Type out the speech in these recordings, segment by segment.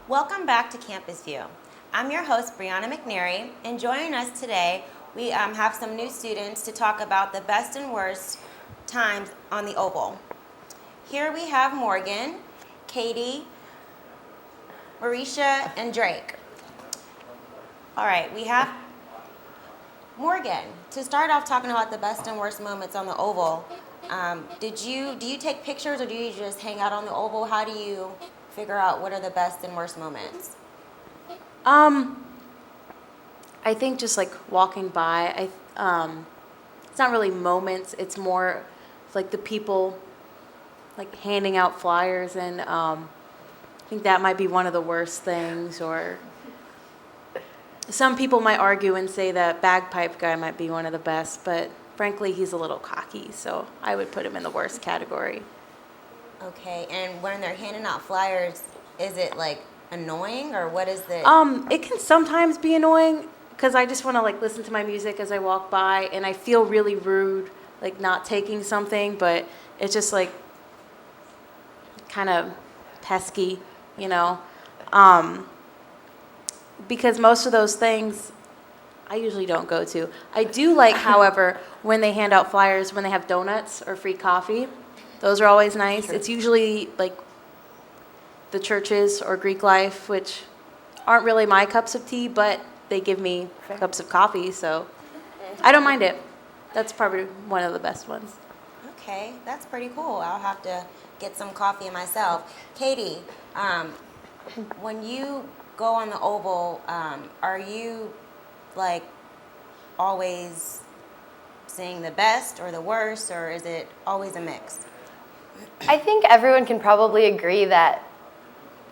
Welcome back to Campus View. I'm your host, Brianna McNary, and joining us today, we have some new students to talk about the best and worst times on the Oval. Here we have Morgan, Katie, Marisha, and Drake. All right, we have Morgan. To start off talking about the best and worst moments on the Oval, do you take pictures or do you just hang out on the Oval? How do you figure out what are the best and worst moments? I think just like walking by, it's not really moments. It's more like the people like handing out flyers, and I think that might be one of the worst things. Or some people might argue and say that bagpipe guy might be one of the best, but frankly, he's a little cocky, so I would put him in the worst category. Okay, and when they're handing out flyers, is it like annoying or what is it? It can sometimes be annoying because I just want to like listen to my music as I walk by, and I feel really rude like not taking something, but it's just like kind of pesky, you know. Because most of those things I usually don't go to. I do like, however, when they hand out flyers when they have donuts or free coffee. Those are always nice. Sure. It's usually like the churches or Greek life, which aren't really my cups of tea, but they give me cups of coffee, so I don't mind it. That's probably one of the best ones. Okay, that's pretty cool. I'll have to get some coffee myself. Katie, when you go on the Oval, are you like always seeing the best or the worst, or is it always a mix? I think everyone can probably agree that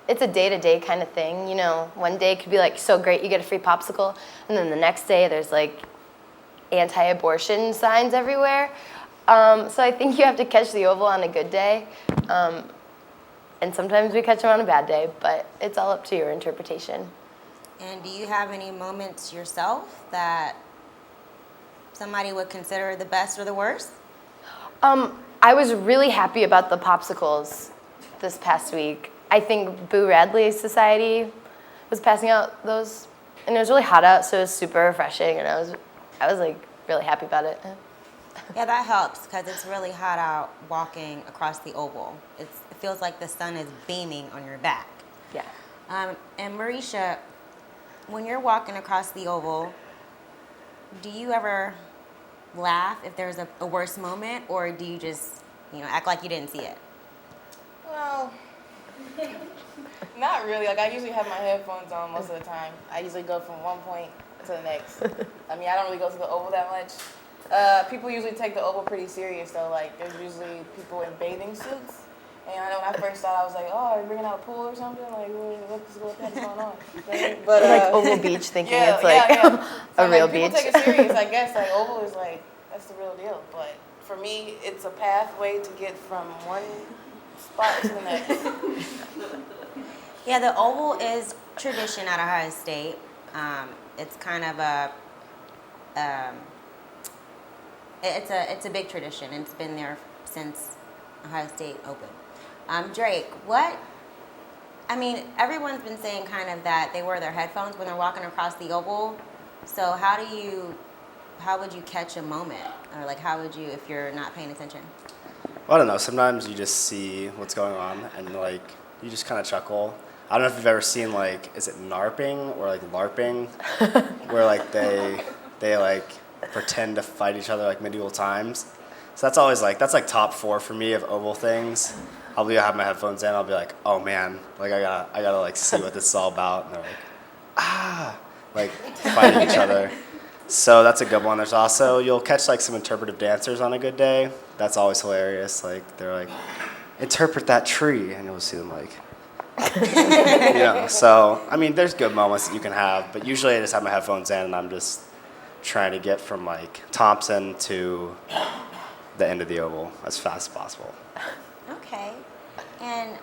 it's a day-to-day kind of thing. You know, one day could be like so great you get a free popsicle, and then the next day there's like anti-abortion signs everywhere. So I think you have to catch the Oval on a good day, and sometimes we catch them on a bad day, but it's all up to your interpretation. And do you have any moments yourself that somebody would consider the best or the worst? I was really happy about the popsicles this past week. I think Boo Radley Society was passing out those, and it was really hot out, so it was super refreshing, and I was like really happy about it. Yeah, that helps because it's really hot out walking across the Oval. It feels like the sun is beaming on your back. Yeah. And Marisha, when you're walking across the Oval, do you ever laugh if there's a worse moment, or do you just, act like you didn't see it? Well, not really. Like, I usually have my headphones on most of the time. I usually go from one point to the next. I mean, I don't really go to the Oval that much. People usually take the Oval pretty serious, though. Like, there's usually people in bathing suits. And I know when I first thought, I was like, oh, are you bringing out a pool or something? Like, what the heck's going on? But, like Oval Beach thinking it's like So, real people beach. take it serious, I guess. Like, Oval is like, that's the real deal. But for me, it's a pathway to get from one spot to the next. Yeah, the Oval is tradition at Ohio State. It's kind of it's a big tradition, and it's been there since Ohio State opened. Drake, everyone's been saying kind of that they wear their headphones when they're walking across the Oval. So how would you catch a moment? Or like, how would you, if you're not paying attention? Well, I don't know. Sometimes you just see what's going on and like you just kind of chuckle. I don't know if you've ever seen like, is it NARPing or like LARPing, where like they like pretend to fight each other like medieval times. So that's always like, that's like top 4 for me of Oval things. I'll have my headphones in. I'll be like, oh man, like I gotta like see what this is all about. And they're like fighting each other. So that's a good one. There's also, you'll catch like some interpretive dancers on a good day. That's always hilarious. Like they're like, interpret that tree, and you'll see them like, So I mean, there's good moments that you can have, but usually I just have my headphones in and I'm just trying to get from like Thompson to the end of the Oval as fast as possible. Okay. And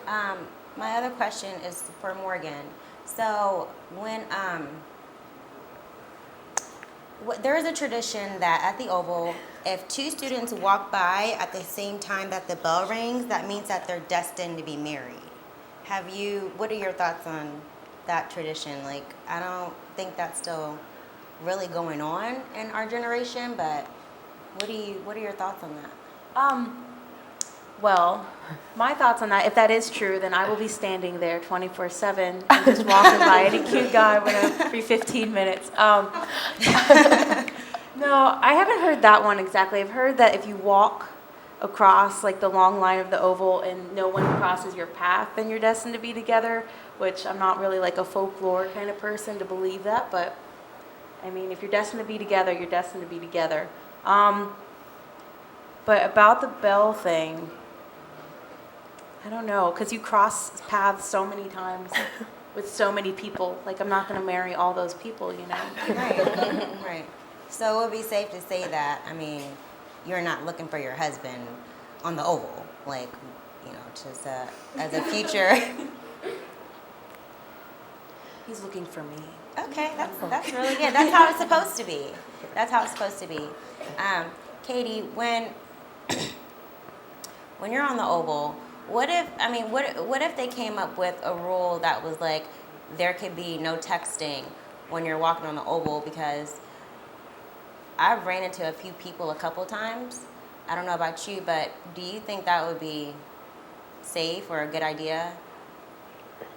my other question is for Morgan. So when there is a tradition that at the Oval, if 2 students walk by at the same time that the bell rings, that means that they're destined to be married. What are your thoughts on that tradition. Like, I don't think that's still really going on in our generation, but what are your thoughts on that? Well, my thoughts on that, if that is true, then I will be standing there 24/7 and just walking by any cute guy every 15 minutes. No, I haven't heard that one exactly. I've heard that if you walk across like the long line of the oval and no one crosses your path, then you're destined to be together, which I'm not really like a folklore kind of person to believe that, but I mean, if you're destined to be together, you're destined to be together. But about the bell thing, I don't know, because you cross paths so many times with so many people. Like, I'm not going to marry all those people, you know? Right, right. So it would be safe to say that, I mean, you're not looking for your husband on the oval, like, you know, just as a future. He's looking for me. Okay, that's really good. That's how it's supposed to be. That's how it's supposed to be. Katie, when you're on the oval, what if they came up with a rule that was like there could be no texting when you're walking on the oval? Because I've ran into a few people a couple times. I don't know about you, but do you think that would be safe or a good idea?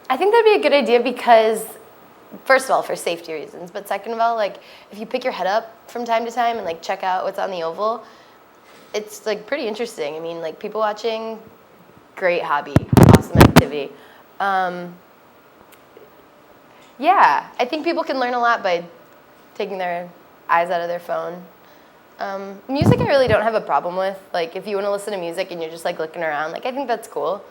I think that'd be a good idea because, first of all, for safety reasons, but second of all, like, if you pick your head up from time to time and like check out what's on the oval, it's like pretty interesting. I mean, like, people watching, great hobby, awesome activity. Yeah, I think people can learn a lot by taking their eyes out of their phone. Music I really don't have a problem with. Like, if you want to listen to music and you're just like looking around, like, I think that's cool.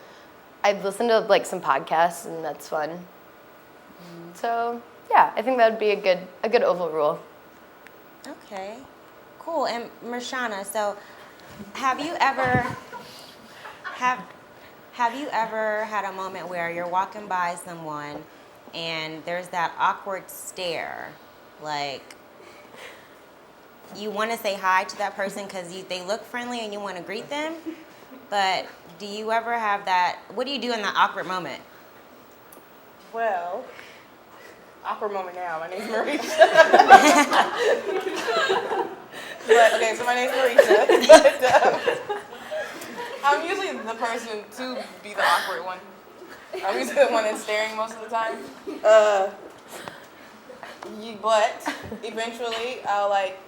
I've listened to like some podcasts and that's fun. So yeah, I think that would be a good oval rule. Okay, cool. And Marshana, so have you ever had a moment where you're walking by someone and there's that awkward stare, like you want to say hi to that person because they look friendly and you want to greet them, but do you ever have that? What do you do in that awkward moment? Well, awkward moment now. My name's Marisha. Okay, so my name's Marisha. But I'm usually the person to be the awkward one. I'm usually the one that's staring most of the time. But eventually, I'll like,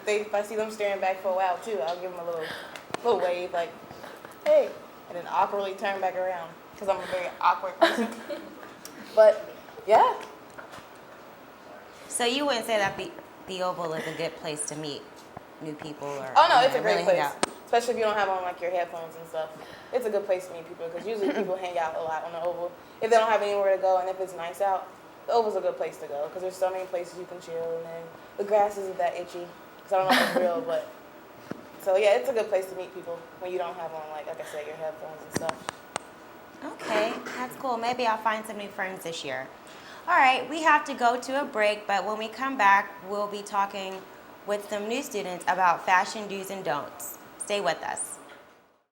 if I see them staring back for a while too, I'll give them a little wave, like, hey, and then awkwardly turn back around because I'm a very awkward person. But yeah. So you wouldn't say that the oval is a good place to meet new people, or Oh no, it's a really great hang place, out? especially if you don't have on like your headphones and stuff. It's a good place to meet people because usually people hang out a lot on the oval if they don't have anywhere to go, and if it's nice out, the oval's a good place to go because there's so many places you can chill, and then the grass isn't that itchy. Because I don't know if it's real, but so yeah, it's a good place to meet people when you don't have on like I said, your headphones and stuff. Okay, that's cool. Maybe I'll find some new friends this year. All right, we have to go to a break, but when we come back, we'll be talking with some new students about fashion do's and don'ts. Stay with us.